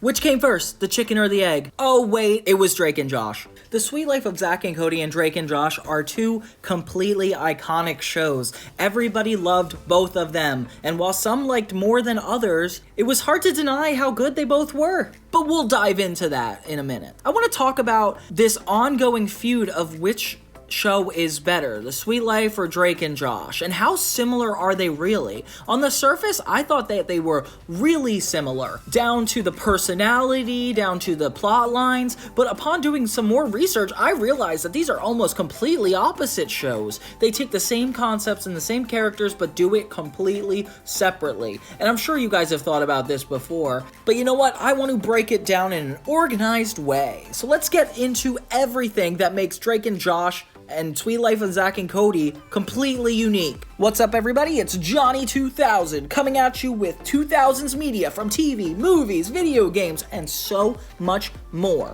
Which came first, the chicken or the egg? Oh wait, it was Drake and Josh. The Sweet Life of Zack and Cody and Drake and Josh are two completely iconic shows. Everybody loved both of them, and while some liked more than others, it was hard to deny how good they both were. But we'll dive into that in a minute. I want to talk about this ongoing feud of which show is better, The Sweet Life or Drake and Josh, and how similar are they really? On the surface, I thought that they were really similar, down to the personality, down to the plot lines, but upon doing some more research, I realized that these are almost completely opposite shows. They take the same concepts and the same characters, but do it completely separately. And I'm sure you guys have thought about this before, but you know what? I want to break it down in an organized way. So let's get into everything that makes Drake and Josh and Sweet Life of Zack and Cody completely unique. What's up, everybody? It's Johnny 2000 coming at you with 2000s media from TV, movies, video games, and so much more.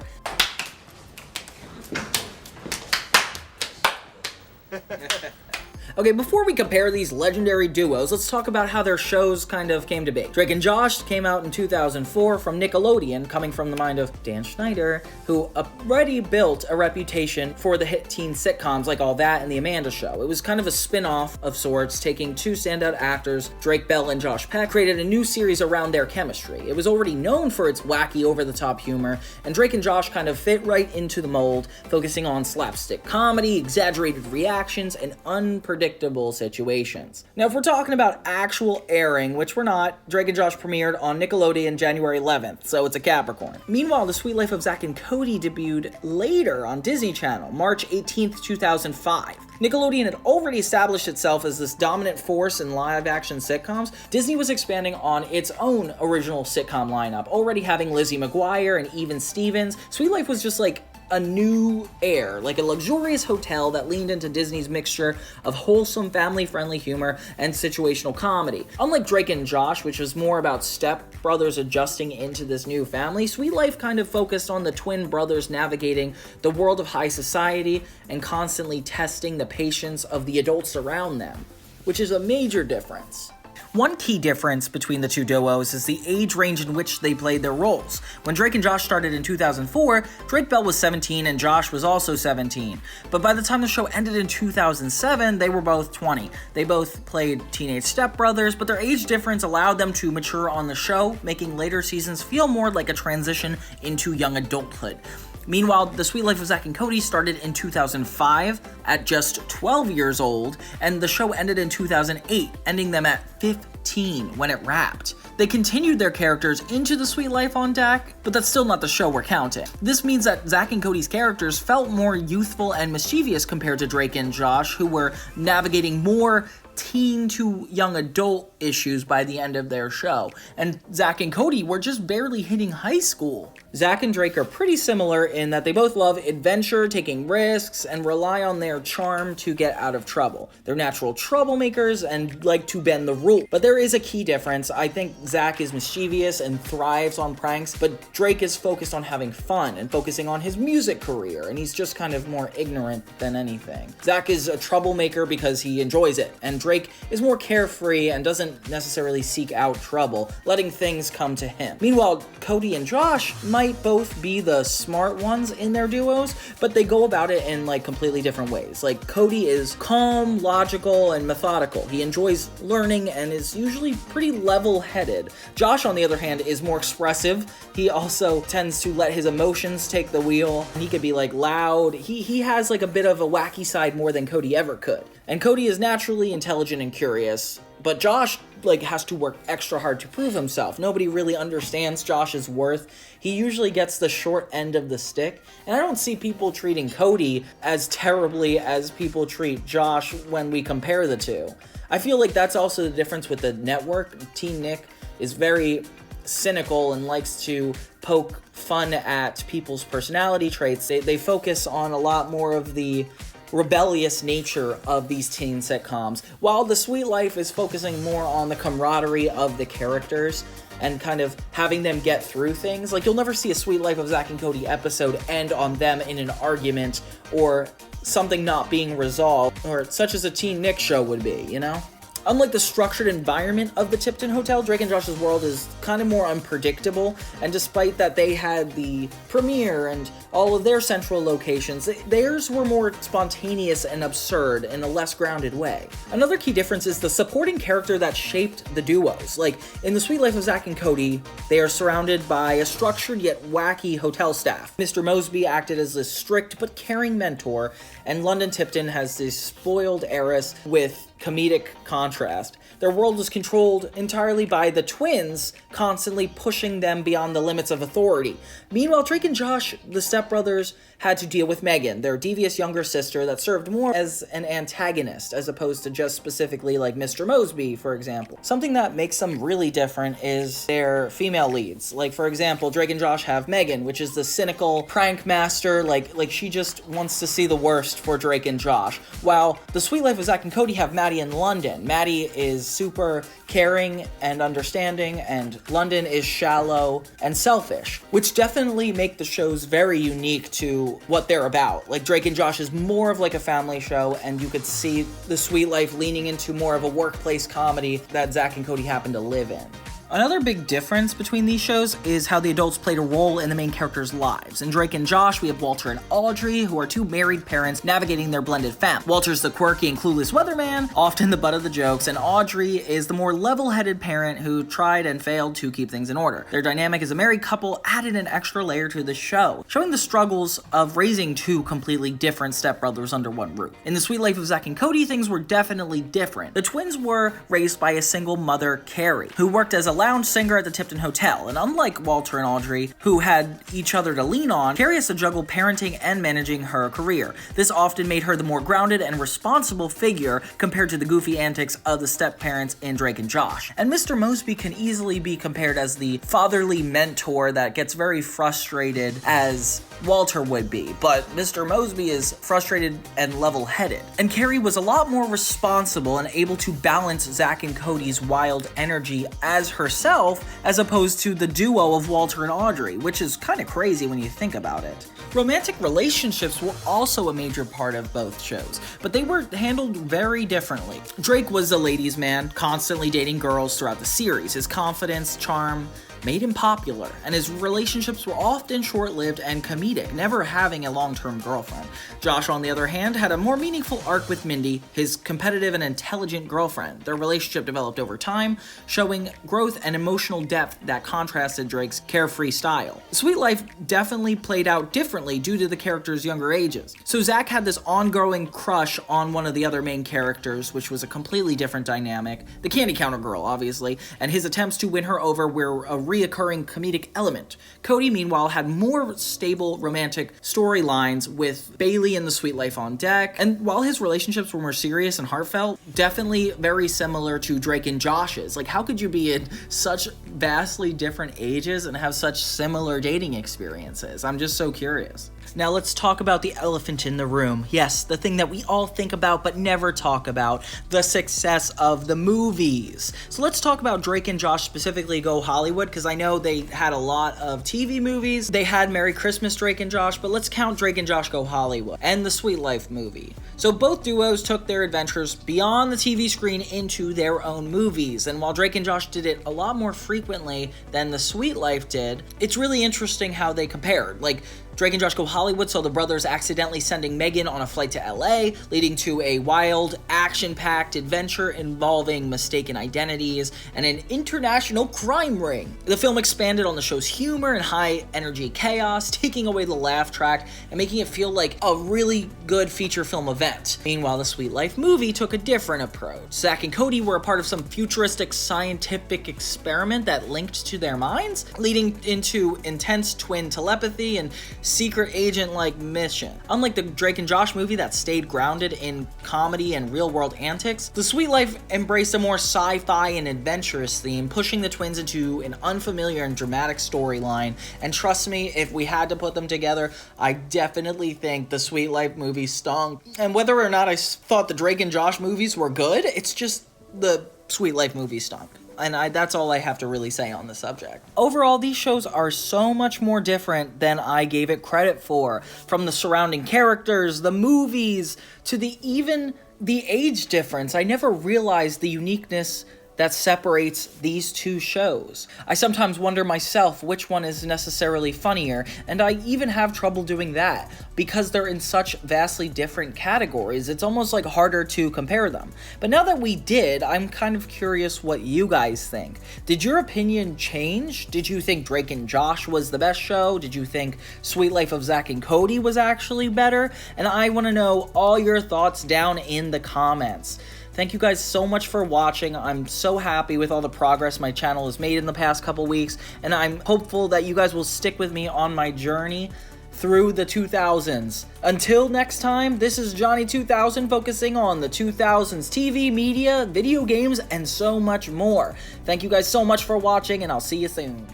Okay, before we compare these legendary duos, let's talk about how their shows kind of came to be. Drake and Josh came out in 2004 from Nickelodeon, coming from the mind of Dan Schneider, who already built a reputation for the hit teen sitcoms like All That and The Amanda Show. It was kind of a spin-off of sorts, taking two standout actors, Drake Bell and Josh Peck, created a new series around their chemistry. It was already known for its wacky, over-the-top humor, and Drake and Josh kind of fit right into the mold, focusing on slapstick comedy, exaggerated reactions, and unpredictable situations. Now, if we're talking about actual airing, which we're not, Drake and Josh premiered on Nickelodeon January 11th, so it's a Capricorn. Meanwhile, The Sweet Life of Zack and Cody debuted later on Disney Channel, March 18th, 2005. Nickelodeon had already established itself as this dominant force in live-action sitcoms. Disney was expanding on its own original sitcom lineup, already having Lizzie McGuire and Even Stevens. Sweet Life was just like a new air, like a luxurious hotel that leaned into Disney's mixture of wholesome, family-friendly humor and situational comedy. Unlike Drake and Josh, which was more about step brothers adjusting into this new family, Sweet Life kind of focused on the twin brothers navigating the world of high society and constantly testing the patience of the adults around them, which is a major difference. One key difference between the two duos is the age range in which they played their roles. When Drake and Josh started in 2004, Drake Bell was 17 and Josh was also 17. But by the time the show ended in 2007, they were both 20. They both played teenage stepbrothers, but their age difference allowed them to mature on the show, making later seasons feel more like a transition into young adulthood. Meanwhile, The Sweet Life of Zack and Cody started in 2005 at just 12 years old, and the show ended in 2008, ending them at 15 when it wrapped. They continued their characters into The Sweet Life on deck, but that's still not the show we're counting. This means that Zack and Cody's characters felt more youthful and mischievous compared to Drake and Josh, who were navigating more teen to young adult issues by the end of their show. And Zack and Cody were just barely hitting high school. Zack and Drake are pretty similar in that they both love adventure, taking risks, and rely on their charm to get out of trouble. They're natural troublemakers and like to bend the rules. But there is a key difference. I think Zack is mischievous and thrives on pranks, but Drake is focused on having fun and focusing on his music career, and he's just kind of more ignorant than anything. Zack is a troublemaker because he enjoys it, and Drake is more carefree and doesn't necessarily seek out trouble, letting things come to him. Meanwhile, Cody and Josh might both be the smart ones in their duos, but they go about it in like completely different ways. Like Cody is calm, logical, and methodical. He enjoys learning and is usually pretty level-headed. Josh, on the other hand, is more expressive. He also tends to let his emotions take the wheel. He could be like loud. He has like a bit of a wacky side more than Cody ever could. And Cody is naturally intelligent and curious, but Josh has to work extra hard to prove himself. Nobody really understands Josh's worth. He usually gets the short end of the stick, and I don't see people treating Cody as terribly as people treat Josh when we compare the two. I feel like that's also the difference with the network. Teen Nick is very cynical and likes to poke fun at people's personality traits. They focus on a lot more of the rebellious nature of these teen sitcoms, while The Sweet Life is focusing more on the camaraderie of the characters and kind of having them get through things. Like, you'll never see a Sweet Life of Zack and Cody episode end on them in an argument or something not being resolved, or such as a Teen Nick show would be, you know? Unlike the structured environment of the Tipton Hotel, Drake and Josh's world is kind of more unpredictable, and despite that they had the premiere and all of their central locations, theirs were more spontaneous and absurd in a less grounded way. Another key difference is the supporting character that shaped the duos. Like, in The Sweet Life of Zack and Cody, they are surrounded by a structured yet wacky hotel staff. Mr. Mosby acted as a strict but caring mentor, and London Tipton has this spoiled heiress with comedic contrast. Their world was controlled entirely by the twins, constantly pushing them beyond the limits of authority. Meanwhile, Drake and Josh, the stepbrothers, had to deal with Megan, their devious younger sister that served more as an antagonist, as opposed to just specifically like Mr. Mosby, for example. Something that makes them really different is their female leads. Like, for example, Drake and Josh have Megan, which is the cynical prank master, like she just wants to see the worst for Drake and Josh. While The Sweet Life of Zack and Cody have Maddie in London. Maddie is super caring and understanding, and London is shallow and selfish, which definitely make the shows very unique to what they're about. Like, Drake and Josh is more of like a family show, and you could see The Sweet Life leaning into more of a workplace comedy that Zack and Cody happen to live in. Another big difference between these shows is how the adults played a role in the main characters' lives. In Drake and Josh, we have Walter and Audrey, who are two married parents navigating their blended family. Walter's the quirky and clueless weatherman, often the butt of the jokes, and Audrey is the more level-headed parent who tried and failed to keep things in order. Their dynamic as a married couple added an extra layer to the show, showing the struggles of raising two completely different stepbrothers under one roof. In The Sweet Life of Zack and Cody, things were definitely different. The twins were raised by a single mother, Carrie, who worked as a lounge singer at the Tipton Hotel, and unlike Walter and Audrey, who had each other to lean on, Carrie has to juggle parenting and managing her career. This often made her the more grounded and responsible figure compared to the goofy antics of the step-parents in Drake and Josh. And Mr. Mosby can easily be compared as the fatherly mentor that gets very frustrated as Walter would be, but Mr. Mosby is frustrated and level-headed. And Carrie was a lot more responsible and able to balance Zack and Cody's wild energy as herself, as opposed to the duo of Walter and Audrey, which is kind of crazy when you think about it. Romantic relationships were also a major part of both shows, but they were handled very differently. Drake was a ladies' man, constantly dating girls throughout the series. His confidence, charm, made him popular, and his relationships were often short-lived and comedic, never having a long-term girlfriend. Josh, on the other hand, had a more meaningful arc with Mindy, his competitive and intelligent girlfriend. Their relationship developed over time, showing growth and emotional depth that contrasted Drake's carefree style. Sweet Life definitely played out differently due to the characters' younger ages. So Zack had this ongoing crush on one of the other main characters, which was a completely different dynamic, the candy counter girl, obviously, and his attempts to win her over were a reoccurring comedic element. Cody, meanwhile, had more stable romantic storylines with Bailey and The Sweet Life on deck, and while his relationships were more serious and heartfelt, definitely very similar to Drake and Josh's. Like, how could you be in such vastly different ages and have such similar dating experiences? I'm just so curious. Now let's talk about the elephant in the room. Yes, the thing that we all think about but never talk about, the success of the movies. So let's talk about Drake and Josh, specifically Go Hollywood, because I know they had a lot of TV movies. They had Merry Christmas, Drake and Josh, but let's count Drake and Josh Go Hollywood and the Sweet Life movie. So both duos took their adventures beyond the TV screen into their own movies, and while Drake and Josh did it a lot more frequently than the Sweet Life did, it's really interesting how they compared. Like, Drake and Josh Go Hollywood saw the brothers accidentally sending Megan on a flight to LA, leading to a wild, action-packed adventure involving mistaken identities and an international crime ring. The film expanded on the show's humor and high-energy chaos, taking away the laugh track and making it feel like a really good feature film event. Meanwhile, the Sweet Life movie took a different approach. Zack and Cody were a part of some futuristic scientific experiment that linked to their minds, leading into intense twin telepathy and secret agent-like mission. Unlike the Drake and Josh movie that stayed grounded in comedy and real-world antics, The Sweet Life embraced a more sci-fi and adventurous theme, pushing the twins into an unfamiliar and dramatic storyline. And trust me, if we had to put them together, I definitely think the Sweet Life movie stunk. And whether or not I thought the Drake and Josh movies were good, it's just the Sweet Life movie stunk. And that's all I have to really say on the subject. Overall, these shows are so much more different than I gave it credit for. From the surrounding characters, the movies, to the even the age difference, I never realized the uniqueness that separates these two shows. I sometimes wonder myself which one is necessarily funnier, and I even have trouble doing that, because they're in such vastly different categories, it's almost like harder to compare them. But now that we did, I'm kind of curious what you guys think. Did your opinion change? Did you think Drake and Josh was the best show? Did you think Sweet Life of Zack and Cody was actually better? And I want to know all your thoughts down in the comments. Thank you guys so much for watching. I'm so happy with all the progress my channel has made in the past couple weeks, and I'm hopeful that you guys will stick with me on my journey through the 2000s. Until next time, this is Johnny 2000 focusing on the 2000s TV, media, video games, and so much more. Thank you guys so much for watching, and I'll see you soon.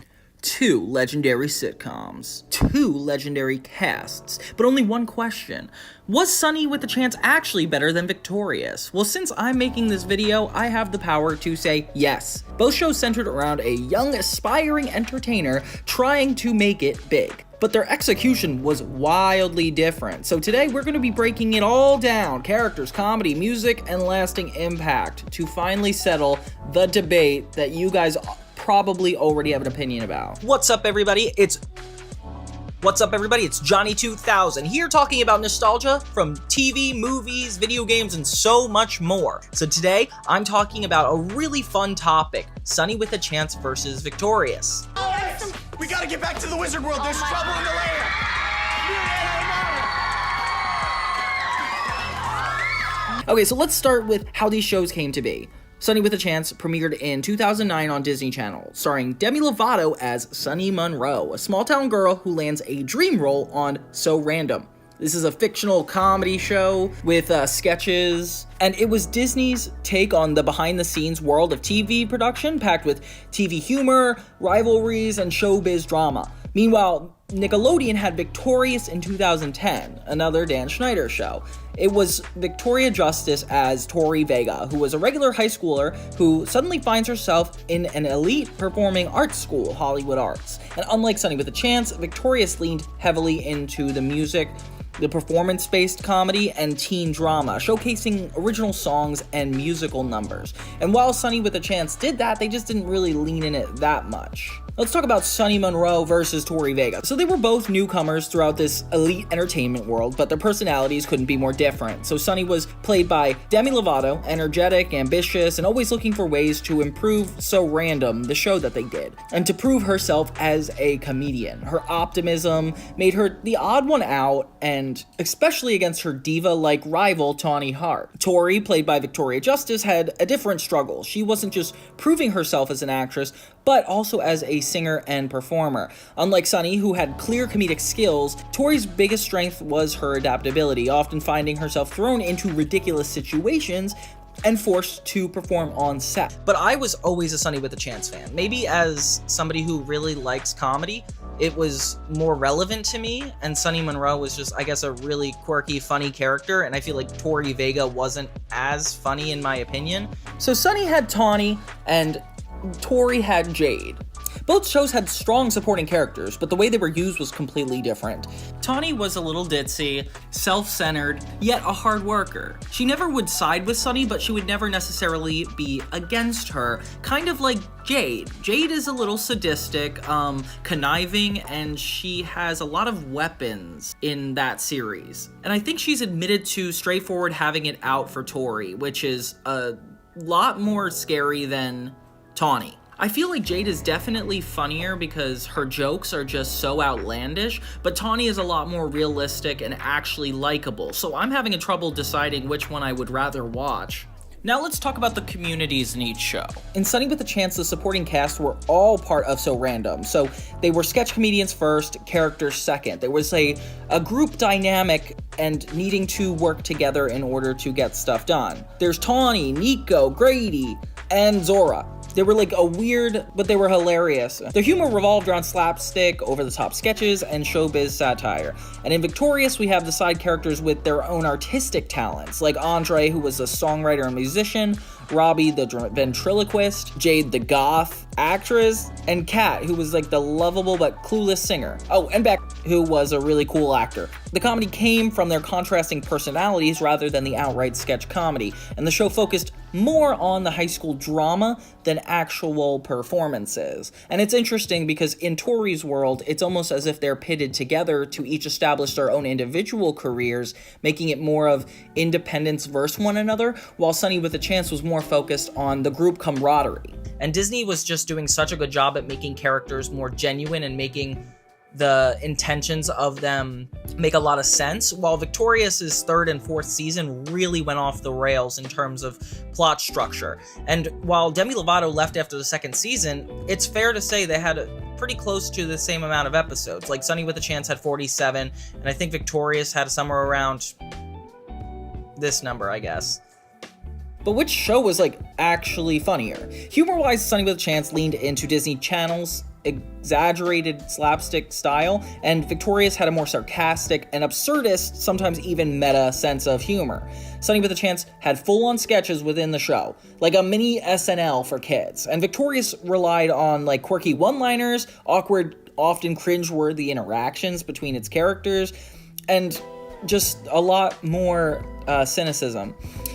2 legendary sitcoms, 2 legendary casts, but only one question. Was Sonny with a Chance actually better than Victorious? Well, since I'm making this video, I have the power to say yes. Both shows centered around a young, aspiring entertainer trying to make it big, but their execution was wildly different. So today we're going to be breaking it all down, characters, comedy, music, and lasting impact, to finally settle the debate that you guys probably already have an opinion about. What's up, everybody? It's Johnny 2000 here, talking about nostalgia from TV, movies, video games, and so much more. So today, I'm talking about a really fun topic, Sonny with a Chance versus Victorious. We gotta get back to the wizard world. There's trouble in the lair. Okay, so let's start with how these shows came to be. Sonny with a Chance premiered in 2009 on Disney Channel, starring Demi Lovato as Sonny Monroe, a small-town girl who lands a dream role on So Random. This is a fictional comedy show with sketches, and it was Disney's take on the behind-the-scenes world of TV production, packed with TV humor, rivalries, and showbiz drama. Meanwhile, Nickelodeon had Victorious in 2010, another Dan Schneider show. It was Victoria Justice as Tori Vega, who was a regular high schooler who suddenly finds herself in an elite performing arts school, Hollywood Arts. And unlike Sonny with a Chance, Victorious leaned heavily into the music, the performance-based comedy, and teen drama, showcasing original songs and musical numbers. And while Sonny with a Chance did that, they just didn't really lean in it that much. Let's talk about Sonny Monroe versus Tori Vega. So they were both newcomers throughout this elite entertainment world, but their personalities couldn't be more different. So Sonny was played by Demi Lovato, energetic, ambitious, and always looking for ways to improve So Random, the show that they did, and to prove herself as a comedian. Her optimism made her the odd one out, and especially against her diva-like rival, Tawny Hart. Tori, played by Victoria Justice, had a different struggle. She wasn't just proving herself as an actress, but also as a singer and performer. Unlike Sonny, who had clear comedic skills, Tori's biggest strength was her adaptability, often finding herself thrown into ridiculous situations and forced to perform on set. But I was always a Sonny with a Chance fan. Maybe as somebody who really likes comedy, it was more relevant to me, and Sonny Monroe was just, I guess, a really quirky, funny character, and I feel like Tori Vega wasn't as funny in my opinion. So Sonny had Tawny, and Tori had Jade. Both shows had strong supporting characters, but the way they were used was completely different. Tawny was a little ditzy, self-centered, yet a hard worker. She never would side with Sonny, but she would never necessarily be against her, kind of like Jade. Jade is a little sadistic, conniving, and she has a lot of weapons in that series. And I think she's admitted to straightforward having it out for Tori, which is a lot more scary than Tawny. I feel like Jade is definitely funnier because her jokes are just so outlandish, but Tawny is a lot more realistic and actually likable, so I'm having a trouble deciding which one I would rather watch. Now let's talk about the communities in each show. In Sonny with a Chance, the supporting cast were all part of So Random. So they were sketch comedians first, characters second. There was a group dynamic and needing to work together in order to get stuff done. There's Tawny, Nico, Grady, and Zora. They were like a weird, but they were hilarious. Their humor revolved around slapstick, over-the-top sketches, and showbiz satire. And in Victorious, we have the side characters with their own artistic talents, like Andre, who was a songwriter and musician, Robbie the ventriloquist, Jade the goth actress, and Kat, who was like the lovable but clueless singer. Oh, and Beck, who was a really cool actor. The comedy came from their contrasting personalities rather than the outright sketch comedy, and the show focused more on the high school drama than actual performances. And it's interesting because in Tori's world, it's almost as if they're pitted together to each establish their own individual careers, making it more of independence versus one another, while Sonny with a Chance was more focused on the group camaraderie. And Disney was just doing such a good job at making characters more genuine and making the intentions of them make a lot of sense, while Victorious's third and fourth season really went off the rails in terms of plot structure. And while Demi Lovato left after the second season, it's fair to say they had pretty close to the same amount of episodes. Like Sonny with a Chance had 47, and I think Victorious had somewhere around this number, I guess. But which show was like actually funnier? Humor-wise, Sonny with a Chance leaned into Disney Channel's exaggerated slapstick style, and Victorious had a more sarcastic and absurdist, sometimes even meta sense of humor. Sonny with a Chance had full-on sketches within the show, like a mini SNL for kids, and Victorious relied on like quirky one-liners, awkward, often cringe-worthy interactions between its characters, and just a lot more cynicism.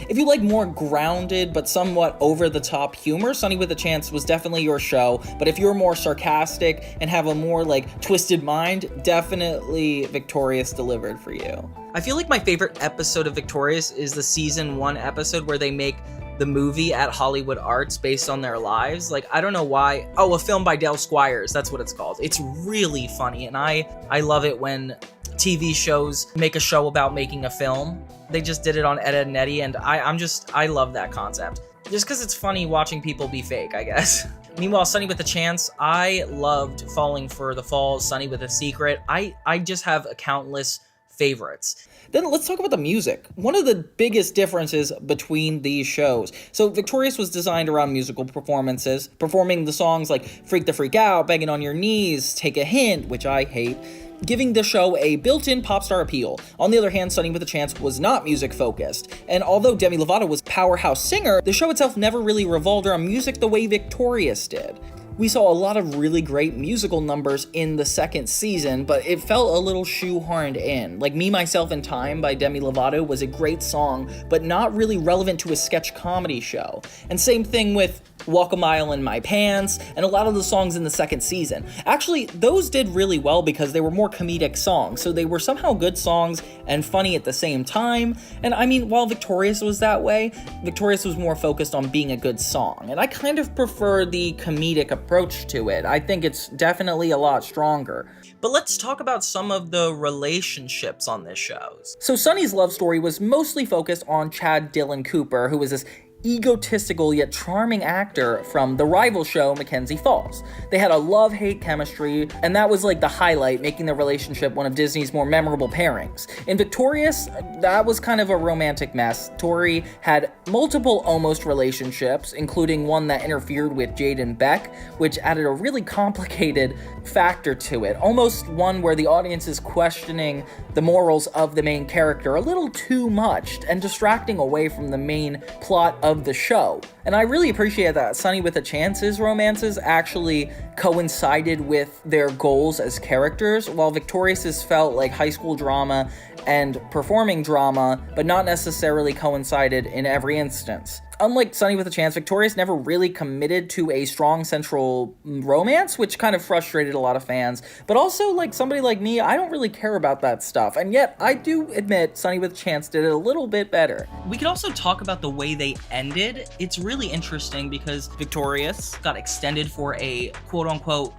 If you like more grounded but somewhat over-the-top humor, Sonny with a Chance was definitely your show, but if you're more sarcastic and have a more like twisted mind, definitely Victorious delivered for you. I feel like my favorite episode of Victorious is the season 1 episode where they make the movie at Hollywood Arts based on their lives. Like, I don't know why. Oh, a film by Del Squires, that's what it's called. It's really funny, and I love it when TV shows make a show about making a film. They just did it on Ed, Edd n Eddy, and I love that concept. Just because it's funny watching people be fake, I guess. Meanwhile, Sonny with a Chance, I loved Falling for the Falls, Sonny with a Secret. I just have countless favorites. Then let's talk about the music. One of the biggest differences between these shows. So Victorious was designed around musical performances, performing the songs like Freak the Freak Out, Begging on Your Knees, Take a Hint, which I hate, giving the show a built-in pop star appeal. On the other hand, Sonny with a Chance was not music-focused, and although Demi Lovato was powerhouse singer, the show itself never really revolved around music the way Victorious did. We saw a lot of really great musical numbers in the second season, but it felt a little shoehorned in. Like Me, Myself, and Time by Demi Lovato was a great song, but not really relevant to a sketch comedy show. And same thing with Walk a Mile in My Pants, and a lot of the songs in the second season. Actually, those did really well because they were more comedic songs, so they were somehow good songs and funny at the same time. And I mean, while Victorious was that way, Victorious was more focused on being a good song, and I kind of prefer the comedic approach to it. I think it's definitely a lot stronger. But let's talk about some of the relationships on this show. So Sonny's love story was mostly focused on Chad Dylan Cooper, who was this egotistical yet charming actor from the rival show Mackenzie Falls. They had a love-hate chemistry, and that was like the highlight, making their relationship one of Disney's more memorable pairings. In Victorious, that was kind of a romantic mess. Tori had multiple almost relationships, including one that interfered with Jade and Beck, which added a really complicated factor to it, almost one where the audience is questioning the morals of the main character a little too much and distracting away from the main plot of the show. And I really appreciate that Sonny with a Chance's romances actually coincided with their goals as characters, while Victorious's felt like high school drama and performing drama, but not necessarily coincided in every instance. Unlike Sonny with a Chance, Victorious never really committed to a strong central romance, which kind of frustrated a lot of fans. But also, like somebody like me, I don't really care about that stuff. And yet, I do admit Sonny with a Chance did it a little bit better. We could also talk about the way they ended. It's really interesting because Victorious got extended for a quote-unquote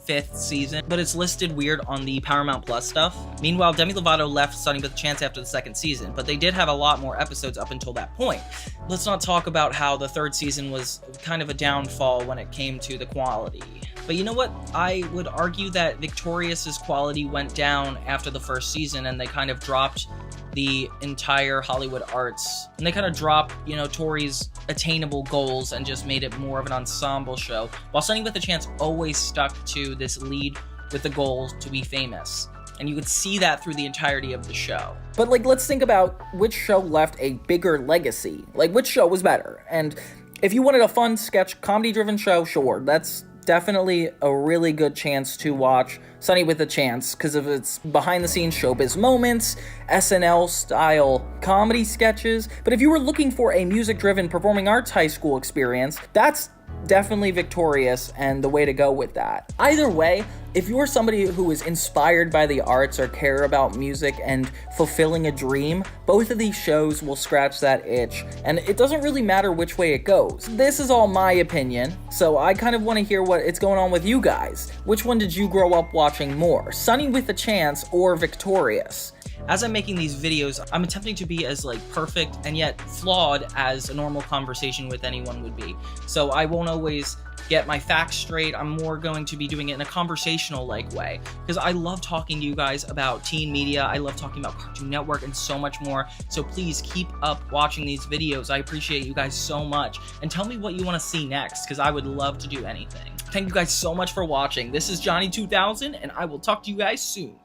fifth season, but it's listed weird on the Paramount Plus stuff. Meanwhile, Demi Lovato left Sonny with a Chance after the second season, but they did have a lot more episodes up until that point. Let's not talk about how the third season was kind of a downfall when it came to the quality. But you know what? I would argue that Victorious's quality went down after the first season, and they kind of dropped the entire Hollywood Arts. And they kind of dropped, Tori's attainable goals and just made it more of an ensemble show, while Sonny with a Chance always stuck to this lead with the goal to be famous. and you could see that through the entirety of the show. But like, let's think about which show left a bigger legacy. Like, which show was better? And if you wanted a fun sketch comedy-driven show, sure, that's definitely a really good chance to watch Sonny with a Chance because of its behind-the-scenes showbiz moments, SNL-style comedy sketches. But if you were looking for a music-driven performing arts high school experience, that's definitely Victorious and the way to go with that. Either way, if you're somebody who is inspired by the arts or care about music and fulfilling a dream, both of these shows will scratch that itch, and it doesn't really matter which way it goes. This is all my opinion, so I kind of want to hear what is going on with you guys. Which one did you grow up watching more, Sonny with a Chance or Victorious? As I'm making these videos, I'm attempting to be as perfect and yet flawed as a normal conversation with anyone would be. So I won't always get my facts straight. I'm more going to be doing it in a conversational way because I love talking to you guys about teen media. I love talking about Cartoon Network and so much more. So please keep up watching these videos. I appreciate you guys so much, and tell me what you want to see next because I would love to do anything. Thank you guys so much for watching. This is Johnny 2000, and I will talk to you guys soon.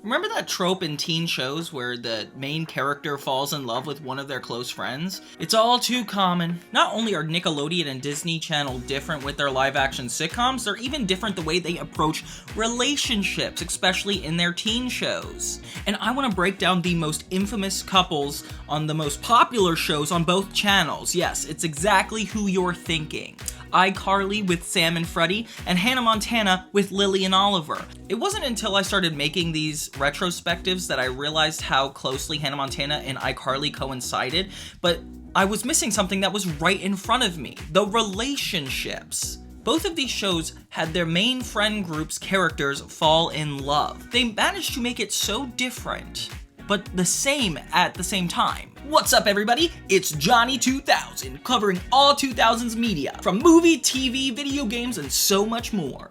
Remember that trope in teen shows where the main character falls in love with one of their close friends? It's all too common. Not only are Nickelodeon and Disney Channel different with their live-action sitcoms, they're even different the way they approach relationships, especially in their teen shows. And I want to break down the most infamous couples on the most popular shows on both channels. Yes, it's exactly who you're thinking. iCarly with Sam and Freddie, and Hannah Montana with Lily and Oliver. It wasn't until I started making these retrospectives that I realized how closely Hannah Montana and iCarly coincided, but I was missing something that was right in front of me: the relationships. Both of these shows had their main friend group's characters fall in love. They managed to make it so different, but the same at the same time. What's up, everybody? It's Johnny 2000, covering all 2000s media, from movie, TV, video games, and so much more.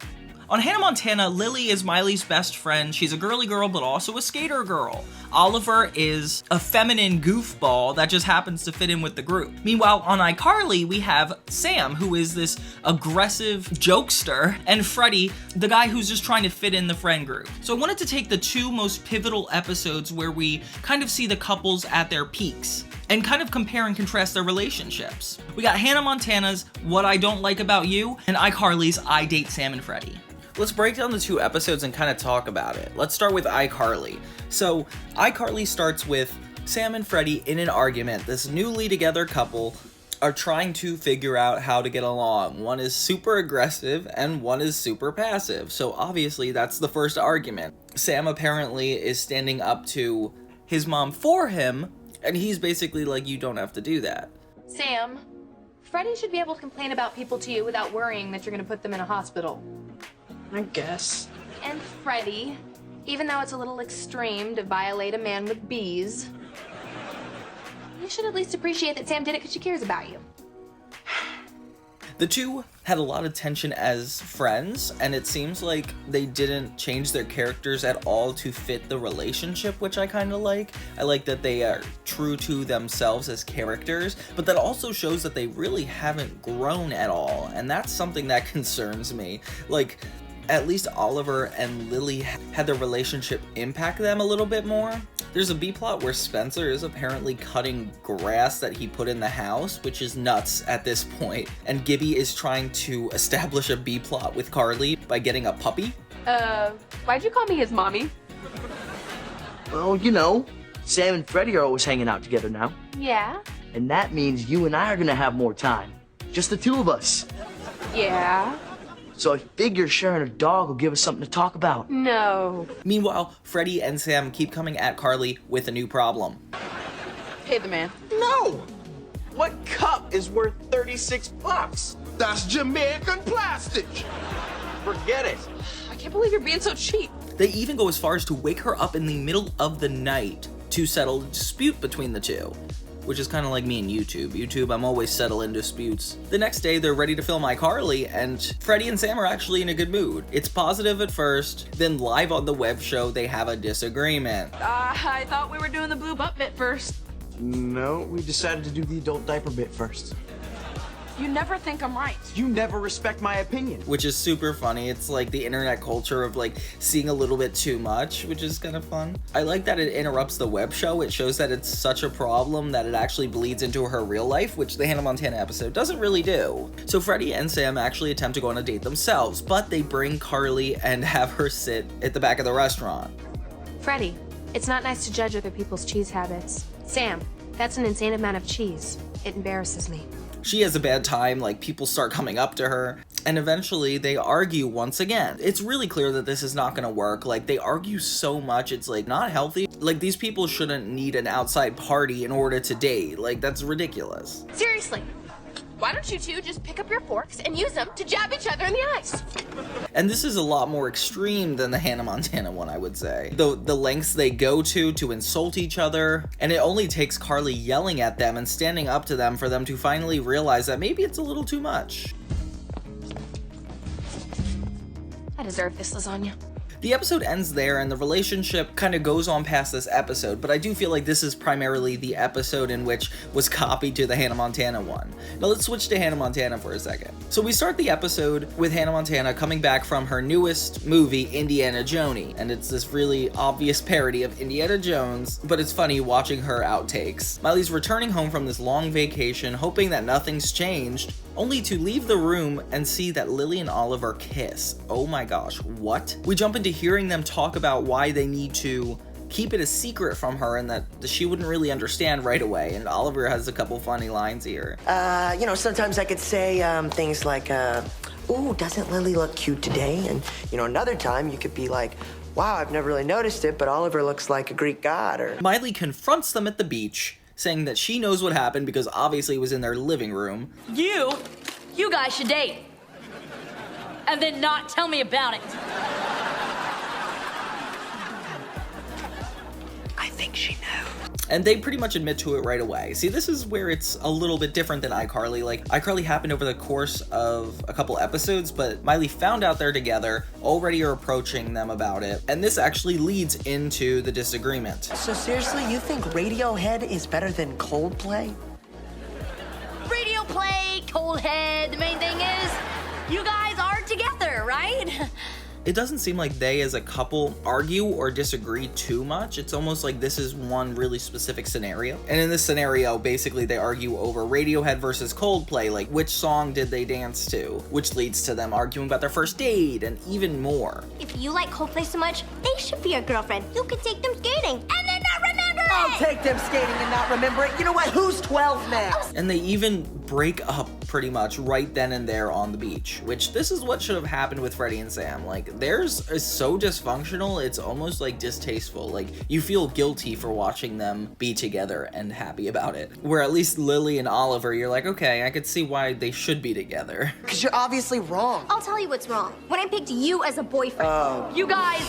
On Hannah Montana, Lily is Miley's best friend. She's a girly girl, but also a skater girl. Oliver is a feminine goofball that just happens to fit in with the group. Meanwhile, on iCarly, we have Sam, who is this aggressive jokester, and Freddie, the guy who's just trying to fit in the friend group. So I wanted to take the two most pivotal episodes where we kind of see the couples at their peaks and kind of compare and contrast their relationships. We got Hannah Montana's What I Don't Like About You and iCarly's I Date Sam and Freddie. Let's break down the two episodes and kind of talk about it. Let's start with iCarly. So, iCarly starts with Sam and Freddie in an argument. This newly together couple are trying to figure out how to get along. One is super aggressive and one is super passive. So obviously that's the first argument. Sam apparently is standing up to his mom for him, and he's basically like, you don't have to do that. Sam, Freddie should be able to complain about people to you without worrying that you're going to put them in a hospital. I guess. And Freddie, even though it's a little extreme to violate a man with bees, you should at least appreciate that Sam did it because she cares about you. The two had a lot of tension as friends, and it seems like they didn't change their characters at all to fit the relationship, which I kind of like. I like that they are true to themselves as characters, but that also shows that they really haven't grown at all, and that's something that concerns me. Like, at least Oliver and Lily had their relationship impact them a little bit more. There's a B-plot where Spencer is apparently cutting grass that he put in the house, which is nuts at this point. And Gibby is trying to establish a B-plot with Carly by getting a puppy. Why'd you call me his mommy? Well, you know, Sam and Freddie are always hanging out together now. Yeah? And that means you and I are gonna have more time. Just the two of us. Yeah? So I figure sharing a dog will give us something to talk about. No. Meanwhile, Freddie and Sam keep coming at Carly with a new problem. Pay the man. No! What cup is worth 36 bucks? That's Jamaican plastic. Forget it. I can't believe you're being so cheap. They even go as far as to wake her up in the middle of the night to settle a dispute between the two. Which is kind of like me and YouTube. I'm always settling disputes. The next day, they're ready to film iCarly, and Freddie and Sam are actually in a good mood. It's positive at first, then live on the web show, they have a disagreement. I thought we were doing the blue butt bit first. No, we decided to do the adult diaper bit first. You never think I'm right. You never respect my opinion. Which is super funny. It's like the internet culture of like seeing a little bit too much, which is kind of fun. I like that it interrupts the web show. It shows that it's such a problem that it actually bleeds into her real life, which the Hannah Montana episode doesn't really do. So Freddie and Sam actually attempt to go on a date themselves, but they bring Carly and have her sit at the back of the restaurant. Freddie, it's not nice to judge other people's cheese habits. Sam, that's an insane amount of cheese. It embarrasses me. She has a bad time, like people start coming up to her, and eventually they argue once again. It's really clear that this is not gonna work. Like they argue so much, it's like not healthy. Like these people shouldn't need an outside party in order to date. Like that's ridiculous. Seriously, why don't you two just pick up your forks and use them to jab each other in the eyes? And this is a lot more extreme than the Hannah Montana one, I would say. The lengths they go to insult each other, and it only takes Carly yelling at them and standing up to them for them to finally realize that maybe it's a little too much. I deserve this lasagna. The episode ends there and the relationship kind of goes on past this episode, but I do feel like this is primarily the episode in which was copied to the Hannah Montana one. Now let's switch to Hannah Montana for a second. So we start the episode with Hannah Montana coming back from her newest movie, Indiana Jones, and it's this really obvious parody of Indiana Jones, but it's funny watching her outtakes. Miley's returning home from this long vacation, hoping that nothing's changed, only to leave the room and see that Lily and Oliver kiss. Oh my gosh, what? We jump into hearing them talk about why they need to keep it a secret from her and that she wouldn't really understand right away, and Oliver has a couple funny lines here. You know, sometimes I could say things like, ooh, doesn't Lily look cute today? And, you know, another time you could be like, wow, I've never really noticed it, but Oliver looks like a Greek god, or... Miley confronts them at the beach, saying that she knows what happened because obviously it was in their living room. You guys should date. And then not tell me about it. I think she knows. And they pretty much admit to it right away. See, this is where it's a little bit different than iCarly. Like, iCarly happened over the course of a couple episodes, but Miley found out they're together, already are approaching them about it, and this actually leads into the disagreement. So seriously, you think Radiohead is better than Coldplay? Radio play, cold head. The main thing is, you guys are together, right? It doesn't seem like they as a couple argue or disagree too much. It's almost like this is one really specific scenario. And in this scenario, basically they argue over Radiohead versus Coldplay, like which song did they dance to, which leads to them arguing about their first date and even more. If you like Coldplay so much, they should be your girlfriend. You could take them skating and then not remember it! I'll take them skating and not remember it. You know what? Who's 12 now? And they even break up pretty much right then and there on the beach, which this is what should have happened with Freddie and Sam. Like, theirs is so dysfunctional, it's almost like distasteful. Like, you feel guilty for watching them be together and happy about it. Where at least Lily and Oliver, you're like, okay, I could see why they should be together. Because you're obviously wrong. I'll tell you what's wrong. When I picked you as a boyfriend. You guys,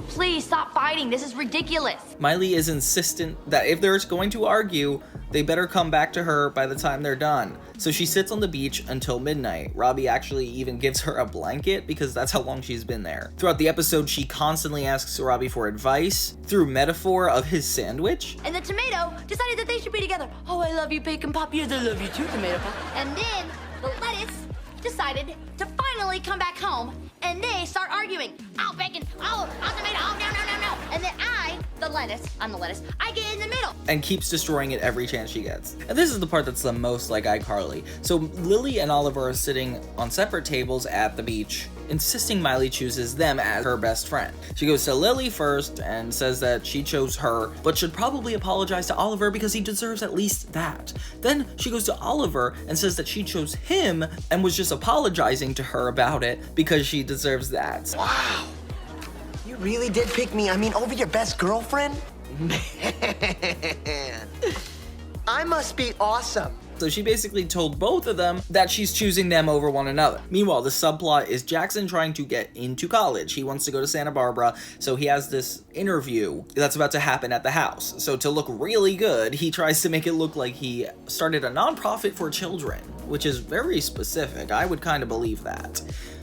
please stop fighting. This is ridiculous. Miley is insistent that if they're going to argue, they better come back to her by the time they're done. So she sits on the beach until midnight. Robbie actually even gives her a blanket because that's how long she's been there. Throughout the episode, she constantly asks Robbie for advice through metaphor of his sandwich. And the tomato decided that they should be together. Oh, I love you, bacon pop. Yes, I love you too, tomato pop. And then the lettuce decided to finally come back home, and they start arguing. Oh, bacon. Oh, tomato. Oh, no. And then I'm the lettuce, I get in the middle. And keeps destroying it every chance she gets. And this is the part that's the most like iCarly. So Lily and Oliver are sitting on separate tables at the beach, insisting Miley chooses them as her best friend. She goes to Lily first and says that she chose her, but should probably apologize to Oliver because he deserves at least that. Then she goes to Oliver and says that she chose him and was just apologizing to her about it because she deserves that. Wow. You really did pick me, over your best girlfriend? Man. I must be awesome. So she basically told both of them that she's choosing them over one another. Meanwhile, the subplot is Jackson trying to get into college. He wants to go to Santa Barbara, so he has this interview that's about to happen at the house. So to look really good, he tries to make it look like he started a nonprofit for children, which is very specific. I would kind of believe that.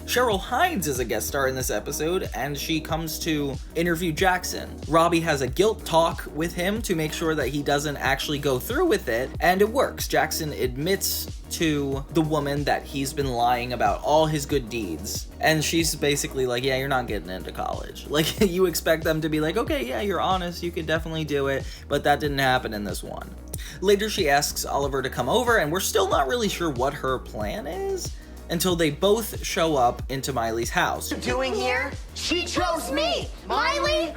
Cheryl Hines is a guest star in this episode, and she comes to interview Jackson. Robbie has a guilt talk with him to make sure that he doesn't actually go through with it, and it works. Jackson admits to the woman that he's been lying about all his good deeds. And she's basically like, yeah, you're not getting into college. Like, you expect them to be like, okay, yeah, you're honest, you could definitely do it, but that didn't happen in this one. Later, she asks Oliver to come over, and we're still not really sure what her plan is until they both show up into Miley's house. What are you doing here? She chose me! Miley?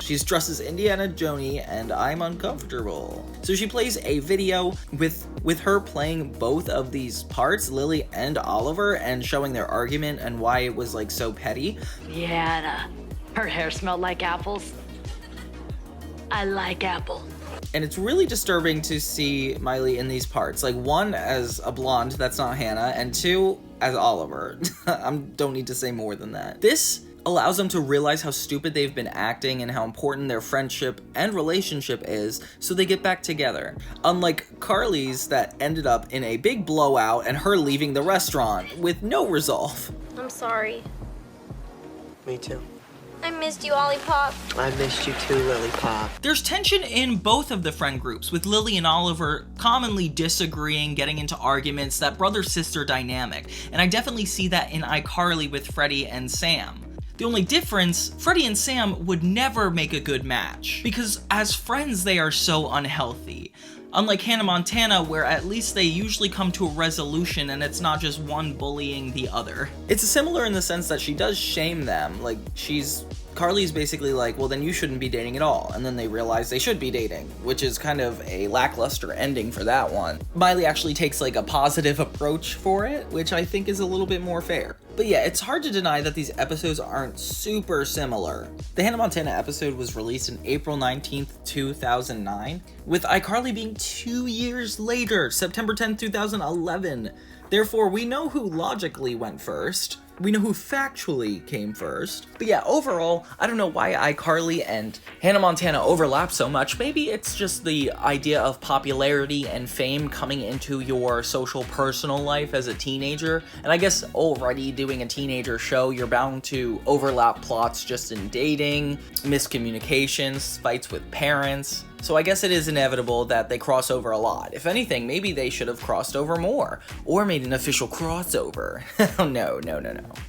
She's dressed as Indiana Jones, and I'm uncomfortable. So she plays a video with her playing both of these parts, Lily and Oliver, and showing their argument and why it was like so petty. Yeah, her hair smelled like apples. I like apples. And it's really disturbing to see Miley in these parts. Like, one, as a blonde, that's not Hannah, and two, as Oliver. I don't need to say more than that. This allows them to realize how stupid they've been acting and how important their friendship and relationship is, so they get back together. Unlike Carly's that ended up in a big blowout and her leaving the restaurant with no resolve. I'm sorry. Me too. I missed you, Lollipop. I missed you too, Lily Pop. There's tension in both of the friend groups, with Lily and Oliver commonly disagreeing, getting into arguments, that brother-sister dynamic. And I definitely see that in iCarly with Freddie and Sam. The only difference, Freddie and Sam would never make a good match, because as friends they are so unhealthy. Unlike Hannah Montana, where at least they usually come to a resolution and it's not just one bullying the other. It's similar in the sense that she does shame them. Like, Carly's basically like, well, then you shouldn't be dating at all. And then they realize they should be dating, which is kind of a lackluster ending for that one. Miley actually takes like a positive approach for it, which I think is a little bit more fair. But yeah, it's hard to deny that these episodes aren't super similar. The Hannah Montana episode was released in April 19th, 2009, with iCarly being 2 years later, September 10th, 2011. Therefore, we know who logically went first. We know who factually came first. But yeah, overall, I don't know why iCarly and Hannah Montana overlap so much. Maybe it's just the idea of popularity and fame coming into your social personal life as a teenager. And I guess already doing a teenager show, you're bound to overlap plots just in dating, miscommunications, fights with parents. So I guess it is inevitable that they cross over a lot. If anything, maybe they should have crossed over more, or made an official crossover. No.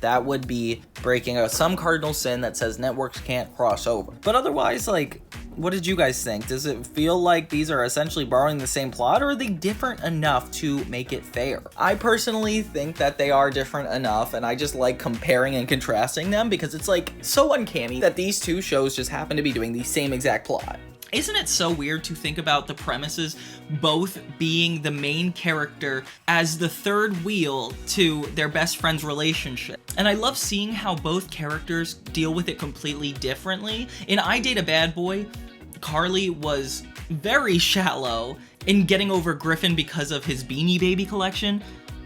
That would be breaking some cardinal sin that says networks can't cross over. But otherwise, like, what did you guys think? Does it feel like these are essentially borrowing the same plot, or are they different enough to make it fair? I personally think that they are different enough, and I just like comparing and contrasting them because it's like so uncanny that these two shows just happen to be doing the same exact plot. Isn't it so weird to think about the premises both being the main character as the third wheel to their best friend's relationship? And I love seeing how both characters deal with it completely differently. In I Date a Bad Boy, Carly was very shallow in getting over Griffin because of his Beanie Baby collection,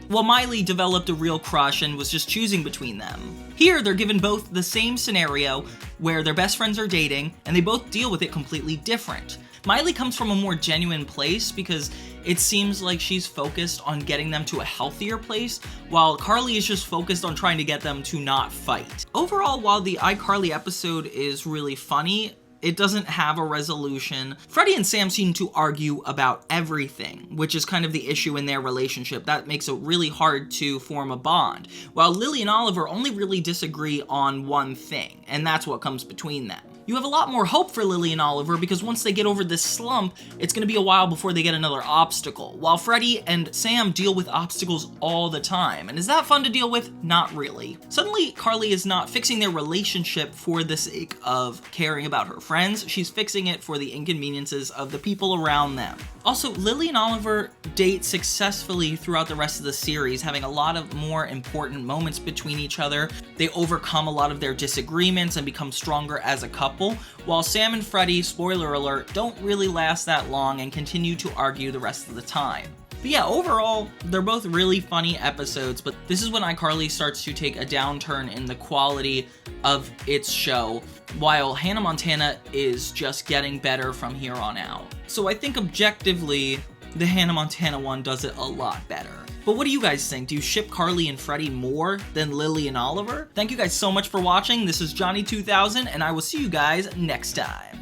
while Miley developed a real crush and was just choosing between them. Here, they're given both the same scenario where their best friends are dating, and they both deal with it completely different. Miley comes from a more genuine place because it seems like she's focused on getting them to a healthier place, while Carly is just focused on trying to get them to not fight. Overall, while the iCarly episode is really funny, it doesn't have a resolution. Freddie and Sam seem to argue about everything, which is kind of the issue in their relationship. That makes it really hard to form a bond. While Lily and Oliver only really disagree on one thing, and that's what comes between them. You have a lot more hope for Lily and Oliver because once they get over this slump, it's going to be a while before they get another obstacle, while Freddie and Sam deal with obstacles all the time. And is that fun to deal with? Not really. Suddenly, Carly is not fixing their relationship for the sake of caring about her friends. She's fixing it for the inconveniences of the people around them. Also, Lily and Oliver date successfully throughout the rest of the series, having a lot of more important moments between each other. They overcome a lot of their disagreements and become stronger as a couple, while Sam and Freddie, spoiler alert, don't really last that long and continue to argue the rest of the time. But yeah, overall, they're both really funny episodes, but this is when iCarly starts to take a downturn in the quality of its show, while Hannah Montana is just getting better from here on out. So I think objectively, the Hannah Montana one does it a lot better. But what do you guys think? Do you ship Carly and Freddie more than Lily and Oliver? Thank you guys so much for watching. This is Johnny 2000, and I will see you guys next time.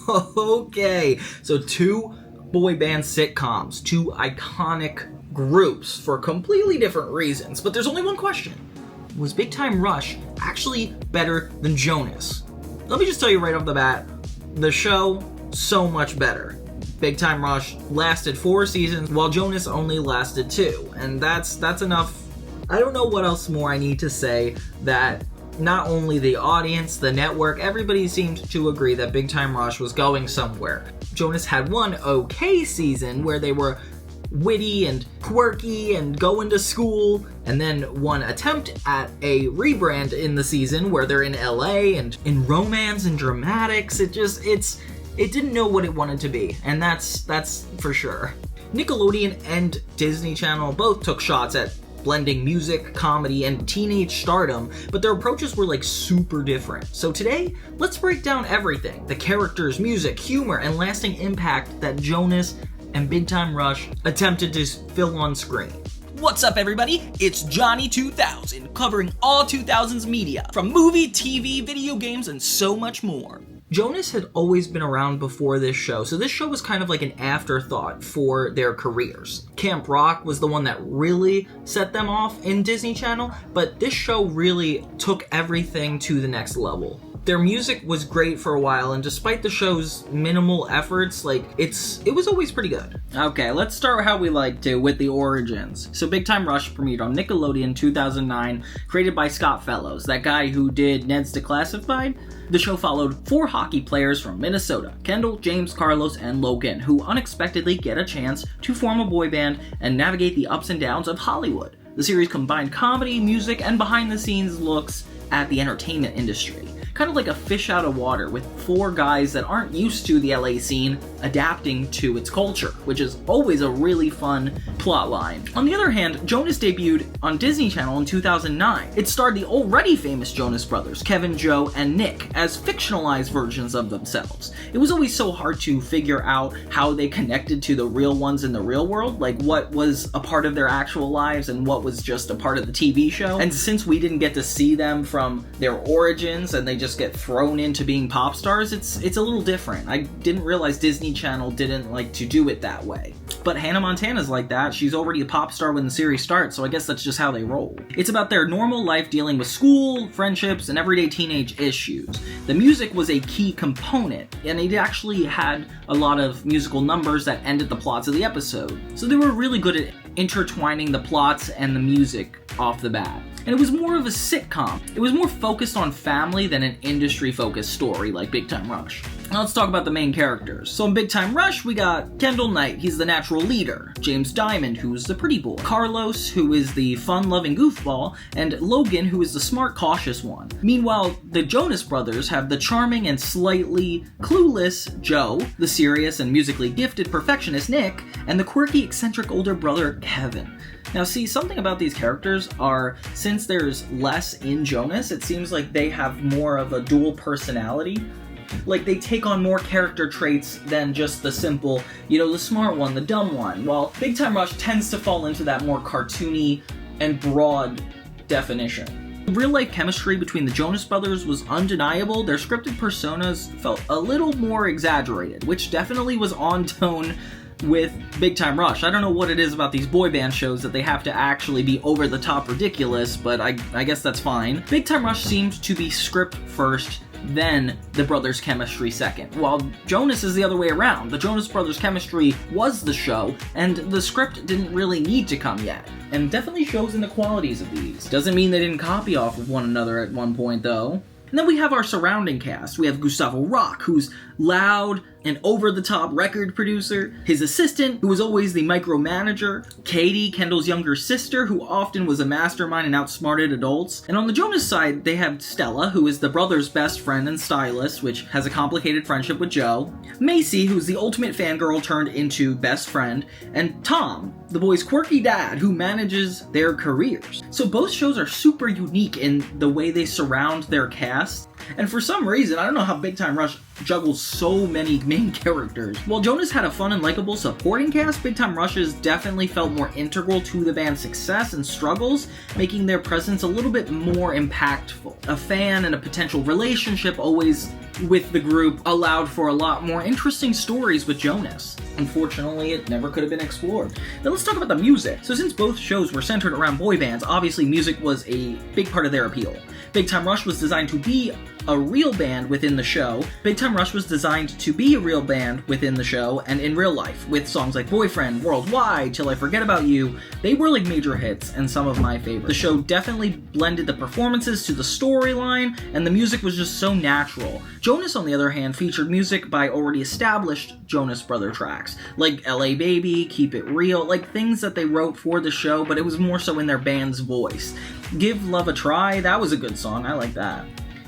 Okay, so 2 boy band sitcoms, 2 iconic groups for completely different reasons, but there's only one question. Was Big Time Rush actually better than Jonas? Let me just tell you right off the bat, the show, so much better. Big Time Rush lasted 4 seasons, while Jonas only lasted 2, and that's enough. I don't know what else more I need to say. That not only the audience, the network, everybody seemed to agree that Big Time Rush was going somewhere. Jonas had one okay season where they were witty and quirky and going to school, and then one attempt at a rebrand in the season where they're in LA and in romance and dramatics. It didn't know what it wanted to be, and that's for sure. Nickelodeon and Disney Channel both took shots at blending music, comedy, and teenage stardom, but their approaches were like super different. So today, let's break down everything: the characters, music, humor, and lasting impact that Jonas and Big Time Rush attempted to fill on screen. What's up, everybody? It's Johnny 2000, covering all 2000s media, from movie, TV, video games, and so much more. Jonas had always been around before this show, so this show was kind of like an afterthought for their careers. Camp Rock was the one that really set them off in Disney Channel, but this show really took everything to the next level. Their music was great for a while, and despite the show's minimal efforts, it was always pretty good. Okay, let's start how we like to, with the origins. So Big Time Rush premiered on Nickelodeon 2009, created by Scott Fellows, that guy who did Ned's Declassified. The show followed 4 hockey players from Minnesota: Kendall, James, Carlos, and Logan, who unexpectedly get a chance to form a boy band and navigate the ups and downs of Hollywood. The series combined comedy, music, and behind-the-scenes looks at the entertainment industry. Kind of like a fish out of water, with 4 guys that aren't used to the LA scene adapting to its culture, which is always a really fun plot line. On the other hand, Jonas debuted on Disney Channel in 2009. It starred the already famous Jonas Brothers, Kevin, Joe, and Nick, as fictionalized versions of themselves. It was always so hard to figure out how they connected to the real ones in the real world, like what was a part of their actual lives and what was just a part of the TV show. And since we didn't get to see them from their origins and they just get thrown into being pop stars, it's a little different. I didn't realize Disney Channel didn't like to do it that way. But Hannah Montana's like that. She's already a pop star when the series starts, so I guess that's just how they roll. It's about their normal life dealing with school, friendships, and everyday teenage issues. The music was a key component, and it actually had a lot of musical numbers that ended the plots of the episode. So they were really good at intertwining the plots and the music off the bat. And it was more of a sitcom. It was more focused on family than an industry-focused story like Big Time Rush. Now let's talk about the main characters. So in Big Time Rush, we got Kendall Knight, he's the natural leader. James Diamond, who's the pretty boy. Carlos, who is the fun-loving goofball. And Logan, who is the smart, cautious one. Meanwhile, the Jonas Brothers have the charming and slightly clueless Joe, the serious and musically gifted perfectionist Nick, and the quirky, eccentric older brother Kevin. Now see, something about these characters are, since there's less in Jonas, it seems like they have more of a dual personality. Like, they take on more character traits than just the simple, the smart one, the dumb one, while Big Time Rush tends to fall into that more cartoony and broad definition. Real-life chemistry between the Jonas Brothers was undeniable. Their scripted personas felt a little more exaggerated, which definitely was on tone with Big Time Rush. I don't know what it is about these boy band shows that they have to actually be over-the-top ridiculous, but I guess that's fine. Big Time Rush seemed to be script first, then the brothers' chemistry second, while Jonas is the other way around. The Jonas Brothers' chemistry was the show, and the script didn't really need to come yet, and definitely shows in the qualities of these. Doesn't mean they didn't copy off of one another at one point, though. And then we have our surrounding cast. We have Gustavo Rock, who's loud and over-the-top record producer. His assistant, who was always the micromanager. Katie, Kendall's younger sister, who often was a mastermind and outsmarted adults. And on the Jonas side, they have Stella, who is the brother's best friend and stylist, which has a complicated friendship with Joe. Macy, who's the ultimate fangirl turned into best friend. And Tom, the boys' quirky dad, who manages their careers. So both shows are super unique in the way they surround their cast. And for some reason, I don't know how Big Time Rush juggles so many main characters. While Jonas had a fun and likable supporting cast, Big Time Rush's definitely felt more integral to the band's success and struggles, making their presence a little bit more impactful. A fan and a potential relationship always with the group allowed for a lot more interesting stories with Jonas. Unfortunately, it never could have been explored. Now let's talk about the music. So since both shows were centered around boy bands, obviously music was a big part of their appeal. Big Time Rush was designed to be a real band within the show. Big Time Rush was designed to be a real band within the show and in real life, with songs like Boyfriend, Worldwide, Till I Forget About You. They were like major hits and some of my favorites. The show definitely blended the performances to the storyline, and the music was just so natural. Jonas, on the other hand, featured music by already established Jonas Brothers tracks, like LA Baby, Keep It Real, like things that they wrote for the show, but it was more so in their band's voice. Give Love a Try, that was a good song, I like that.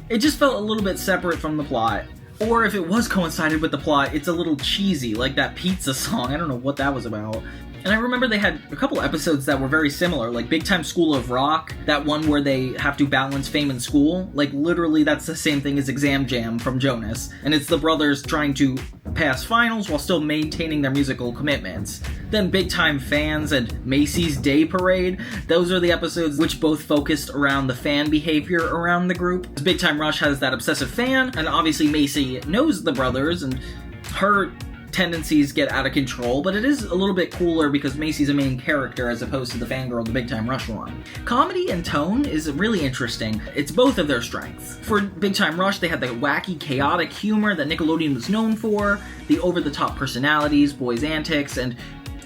It just felt a little bit separate from the plot. Or if it was coincided with the plot, it's a little cheesy, like that pizza song. I don't know what that was about. And I remember they had a couple episodes that were very similar, like Big Time School of Rock, that one where they have to balance fame and school. Like, literally, that's the same thing as Exam Jam from Jonas. And it's the brothers trying to pass finals while still maintaining their musical commitments. Then Big Time Fans and Macy's Day Parade, those are the episodes which both focused around the fan behavior around the group. Big Time Rush has that obsessive fan, and obviously Macy knows the brothers, and her tendencies get out of control, but it is a little bit cooler because Macy's a main character as opposed to the fangirl the Big Time Rush one. Comedy and tone is really interesting. It's both of their strengths. For Big Time Rush, they had the wacky, chaotic humor that Nickelodeon was known for, the over-the-top personalities, boys' antics, and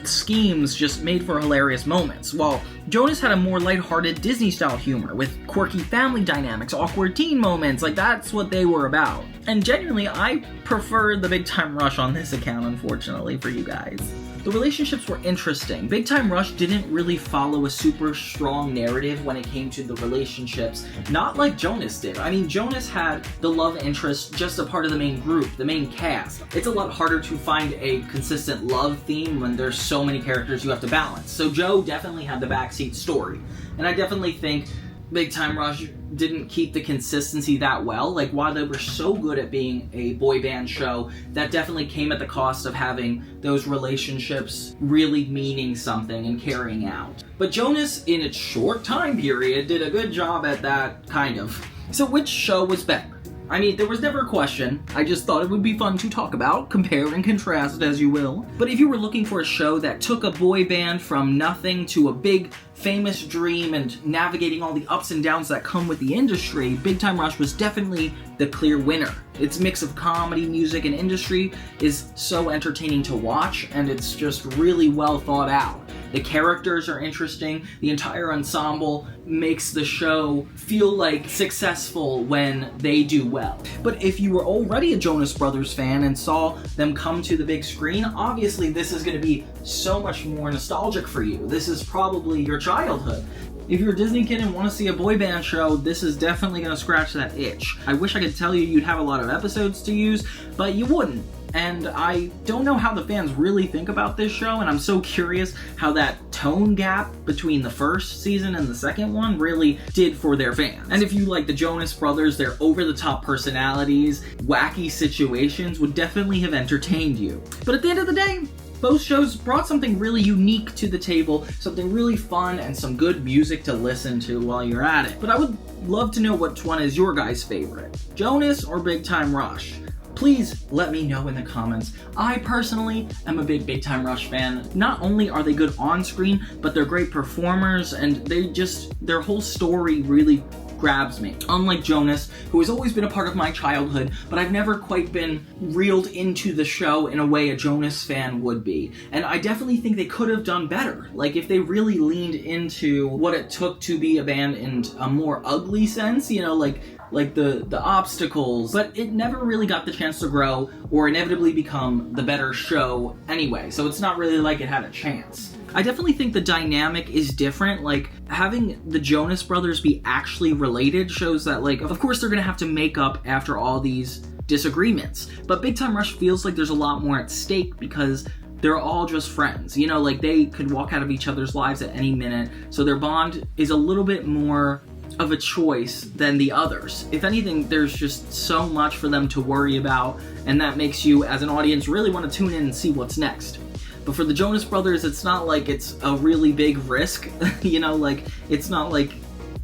schemes just made for hilarious moments, while Jonas had a more lighthearted Disney-style humor with quirky family dynamics, awkward teen moments, like that's what they were about. And genuinely, I prefer the Big Time Rush on this account, unfortunately, for you guys. The relationships were interesting. Big Time Rush didn't really follow a super strong narrative when it came to the relationships, not like Jonas did. I mean, Jonas had the love interest just a part of the main group, the main cast. It's a lot harder to find a consistent love theme when there's so many characters you have to balance. So Joe definitely had the backseat story. And I definitely think Big Time Rush didn't keep the consistency that well. Like, while they were so good at being a boy band show, that definitely came at the cost of having those relationships really meaning something and carrying out. But Jonas, in its short time period, did a good job at that, kind of. So which show was better? I mean, there was never a question. I just thought it would be fun to talk about, compare and contrast as you will. But if you were looking for a show that took a boy band from nothing to a big, famous dream and navigating all the ups and downs that come with the industry, Big Time Rush was definitely the clear winner. Its mix of comedy, music, and industry is so entertaining to watch, and it's just really well thought out. The characters are interesting, the entire ensemble makes the show feel like successful when they do well. But if you were already a Jonas Brothers fan and saw them come to the big screen, obviously this is going to be so much more nostalgic for you. This is probably your childhood. If you're a Disney kid and want to see a boy band show, this is definitely going to scratch that itch. I wish I could tell you you'd have a lot of episodes to use, but you wouldn't. And I don't know how the fans really think about this show, and I'm so curious how that tone gap between the first season and the second one really did for their fans. And if you like the Jonas Brothers, their over-the-top personalities, wacky situations would definitely have entertained you. But at the end of the day, both shows brought something really unique to the table, something really fun, and some good music to listen to while you're at it. But I would love to know which one is your guys' favorite, Jonas or Big Time Rush? Please let me know in the comments. I personally am a big Time Rush fan. Not only are they good on screen, but they're great performers, and their whole story really grabs me. Unlike Jonas, who has always been a part of my childhood, but I've never quite been reeled into the show in a way a Jonas fan would be. And I definitely think they could have done better. Like, if they really leaned into what it took to be a band in a more ugly sense, you know, like the obstacles, but it never really got the chance to grow or inevitably become the better show anyway, so it's not really like it had a chance. I definitely think the dynamic is different. Like, having the Jonas Brothers be actually related shows that, like, of course they're gonna have to make up after all these disagreements, but Big Time Rush feels like there's a lot more at stake because they're all just friends. You know, like, they could walk out of each other's lives at any minute, so their bond is a little bit more of a choice than the others. If anything, there's just so much for them to worry about, and that makes you, as an audience, really want to tune in and see what's next. But for the Jonas Brothers, it's not like it's a really big risk, you know, like, it's not like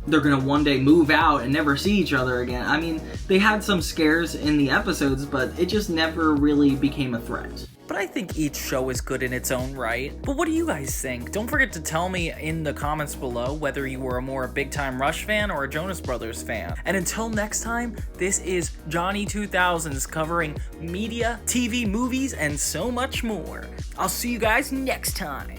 they're gonna one day move out and never see each other again. I mean, they had some scares in the episodes, but it just never really became a threat. But I think each show is good in its own right. But what do you guys think? Don't forget to tell me in the comments below whether you were a more Big Time Rush fan or a Jonas Brothers fan. And until next time, this is Johnny 2000s covering media, TV, movies, and so much more. I'll see you guys next time.